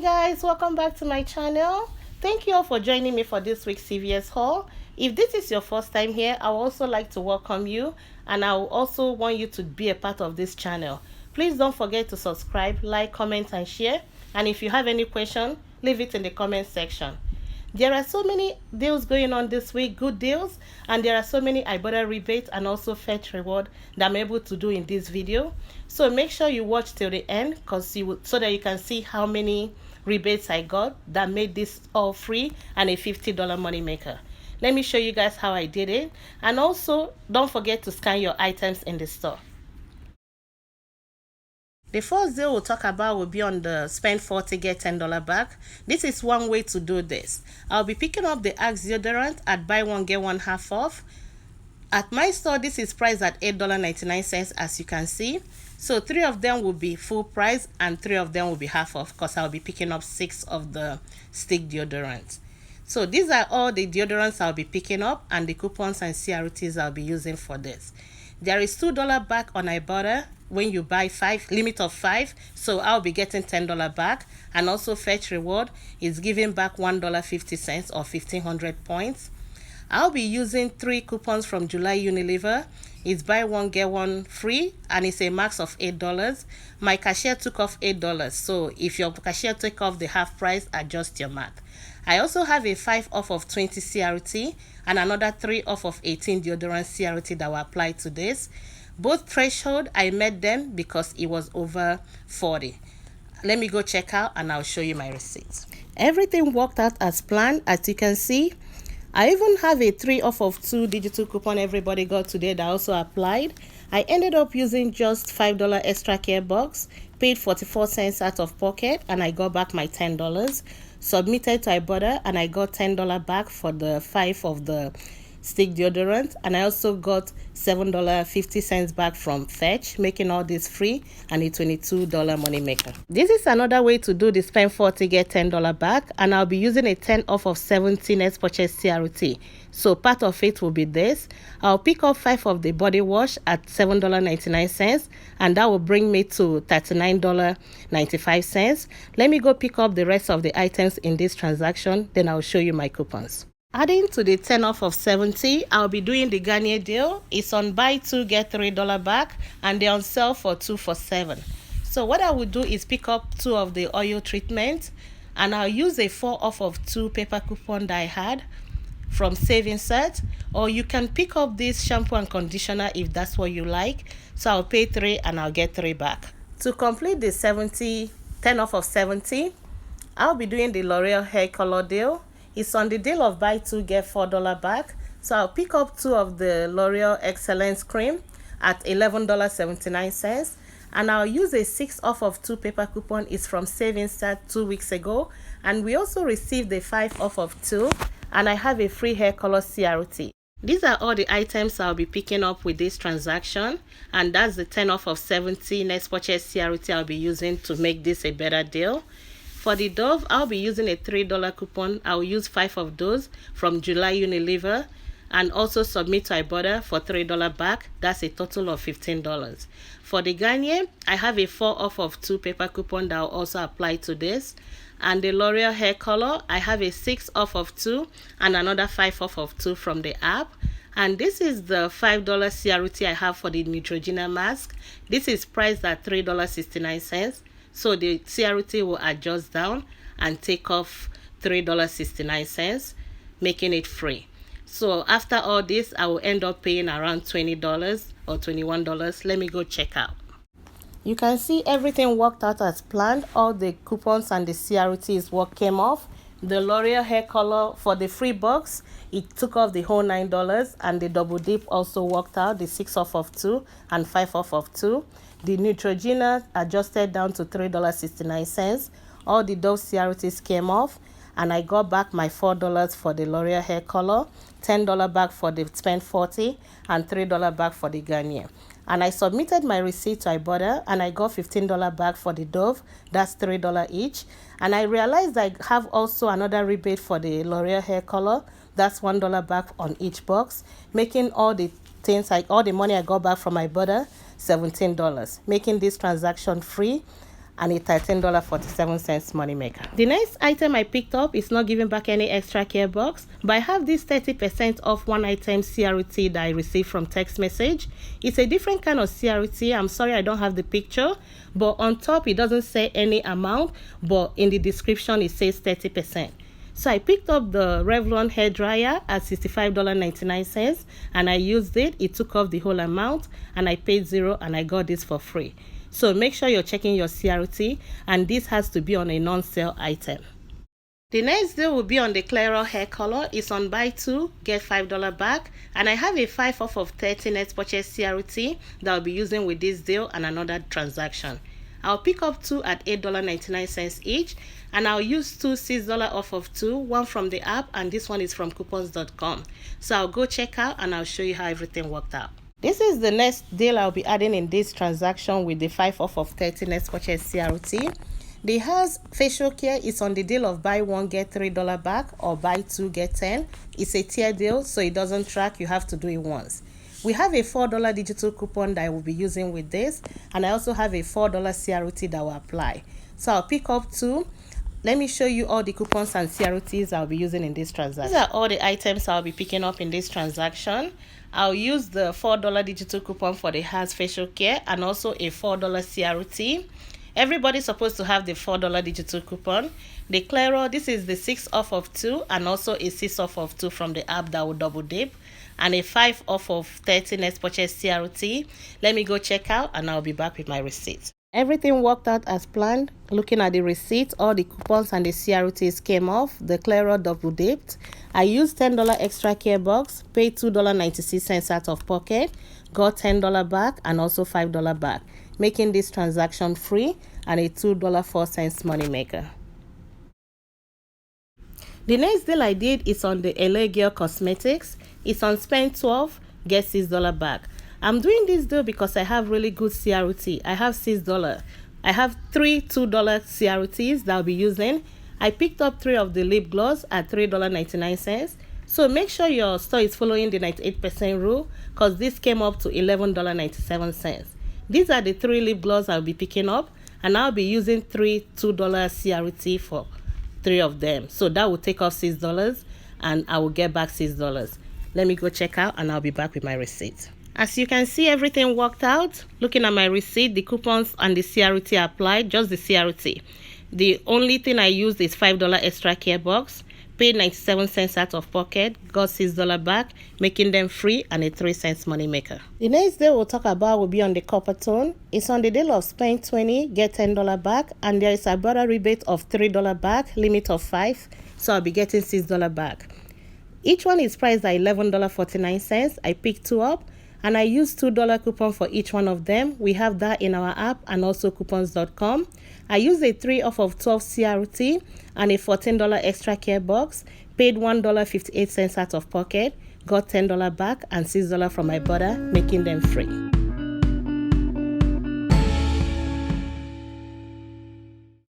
Guys, welcome back to my channel. Thank you all for joining me for this week's CVS haul. If this is your first time here, I would also like to welcome you, and I will also want you to be a part of this channel. Please don't forget to subscribe, like, comment and share, and if you have any question, leave it in the comment section. There are so many deals going on this week, good deals, and there are so many Ibotta Rebate and also Fetch Reward that I'm able to do in this video. So make sure you watch till the end so that you can see how many rebates I got that made this all free and a $50 money maker. Let me show you guys how I did it, and also don't forget to scan your items in the store. The first deal we'll talk about will be on the spend $40 get $10 back. This is one way to do this. I'll be picking up the Axe deodorant at buy one get one half off. At my store, this is priced at $8.99 as you can see. So 3 of them will be full price and 3 of them will be half off because I'll be picking up 6 of the stick deodorants. So these are all the deodorants I'll be picking up and the coupons and CRTs I'll be using for this. There is $2 back on Ibotta when you buy 5, limit of 5, so I'll be getting $10 back, and also Fetch Reward is giving back $1.50 or 1,500 points. I'll be using 3 coupons from July Unilever. It's buy one get one free and it's a max of $8. My cashier took off $8, so if your cashier take off the half price, adjust your math. I also have a 5 off of 20 CRT and another 3 off of 18 deodorant CRT that will apply to this. Both threshold, I met them because it was over 40. Let me go check out and I'll show you my receipts. Everything worked out as planned, as you can see. I even have a 3 off of 2 digital coupon everybody got today that also applied. I ended up using just $5 extra care box, paid 44 cents out of pocket, and I got back my $10. Submitted to Ibotta and I got $10 back for the 5 of the stick deodorant, and I also got $7.50 back from Fetch, making all this free and a $22 money maker. This is another way to do the spend $40 get $10 back, and I'll be using a 10 off of 17 next purchase CRT. So part of it will be this. I'll pick up 5 of the body wash at $7.99, and that will bring me to $39.95. Let me go pick up the rest of the items in this transaction, then I'll show you my coupons. Adding to the 10 off of 70, I'll be doing the Garnier deal. It's on buy 2 get $3 back, and they're on sale for 2 for $7. So what I will do is pick up 2 of the oil treatment, and I'll use a 4 off of 2 paper coupon that I had from Saving Set, or you can pick up this shampoo and conditioner if that's what you like. So I'll pay 3 and I'll get 3 back. To complete the 10 off of 70, I'll be doing the L'Oreal hair color deal. It's on the deal of buy 2 get $4 back. So I'll pick up 2 of the L'Oreal Excellence Cream at $11.79. And I'll use a 6 off of 2 paper coupon. It's from Savings Start 2 weeks ago. And we also received the 5 off of 2. And I have a free hair color CRT. These are all the items I'll be picking up with this transaction. And that's the 10 off of 70 next purchase CRT I'll be using to make this a better deal. For the Dove, I'll be using a $3 coupon. I'll use 5 of those from July Unilever and also submit to Ibotta for $3 back. That's a total of $15. For the Garnier, I have a 4 off of 2 paper coupon that will also apply to this. And the L'Oreal hair color, I have a 6 off of 2 and another 5 off of 2 from the app. And this is the $5 CRT I have for the Neutrogena mask. This is priced at $3.69. So the CRT will adjust down and take off $3.69, making it free. So after all this, I will end up paying around $20 or $21. Let me go check out. You can see everything worked out as planned. All the coupons and the CRT is what came off. The L'Oreal hair color for the free box, it took off the whole $9, and the double dip also worked out, the 6 off of 2 and 5 off of 2. The Neutrogena adjusted down to $3.69. All the Dove CRTs came off, and I got back my $4 for the L'Oreal hair color, $10 back for the spend $40, and $3 back for the Garnier. And I submitted my receipt to Ibotta, and I got $15 back for the Dove. That's $3 each. And I realized I have also another rebate for the L'Oreal hair color. That's $1 back on each box, making all the money I got back from Ibotta $17, making this transaction free and a $13.47 money maker. The next item I picked up is not giving back any extra care box, but I have this 30% off one item CRT that I received from text message. It's a different kind of CRT. I'm sorry I don't have the picture, but on top it doesn't say any amount, but in the description it says 30%. So I picked up the Revlon hairdryer at $65.99 and I used it. It took off the whole amount and I paid $0 and I got this for free. So make sure you're checking your CRT, and this has to be on a non-sale item. The next deal will be on the Clairol hair color. It's on buy 2 get $5 back, and I have a 5 off of 30 next purchase CRT that I'll be using with this deal and another transaction. I'll pick up 2 at $8.99 each, and I'll use 2 $6 off of 2, one from the app and this one is from coupons.com. So I'll go check out and I'll show you how everything worked out. This is the next deal I'll be adding in this transaction with the 5 off of 30 next purchase CRT. The Hairs facial care is on the deal of buy 1 get $3 back or buy 2 get 10. It's a tier deal, so it doesn't track. You have to do it once. We have a $4 digital coupon that I will be using with this, and I also have a $4 CRT that will apply. So I'll pick up 2. Let me show you all the coupons and CRTs I'll be using in this transaction. These are all the items I'll be picking up in this transaction. I'll use the $4 digital coupon for the Hairs facial care and also a $4 CRT. Everybody's supposed to have the $4 digital coupon. The Clairol, this is the 6 off of 2 and also a 6 off of 2 from the app that will double dip, and a 5 off of 30 next purchase CRT. Let me go check out and I'll be back with my receipt. Everything worked out as planned. Looking at the receipt, all the coupons and the CRTs came off. The Clairol double dipped. I used $10 extra care box, paid $2.96 out of pocket, got $10 back and also $5 back, making this transaction free and a $2.04 money maker. The next deal I did is on the LA Girl Cosmetics. It's on spend 12, get $6 back. I'm doing this deal because I have really good CRT. I have $6. I have 3 $2 CRTs that I'll be using. I picked up 3 of the lip gloss at $3.99. So make sure your store is following the 98% rule, because this came up to $11.97. These are the 3 lip gloss I'll be picking up, and I'll be using 3 $2 CRT for 3 of them. So that will take off $6 and I will get back $6. Let me go check out and I'll be back with my receipt. As you can see, everything worked out. Looking at my receipt, the coupons and the CRT applied, just the CRT. The only thing I used is $5 extra care box, paid 97 cents out of pocket, got $6 back, making them free and a 3 cents money maker. The next day we'll talk about will be on the copper tone. It's on the deal of spend 20, get $10 back, and there is a Ibotta rebate of $3 back, limit of 5, so I'll be getting $6 back. Each one is priced at $11.49. I picked 2 up, and I used $2 coupon for each one of them. We have that in our app and also coupons.com. I used a 3 off of 12 CRT and a $14 extra care box, paid $1.58 out of pocket, got $10 back and $6 from Ibotta, making them free.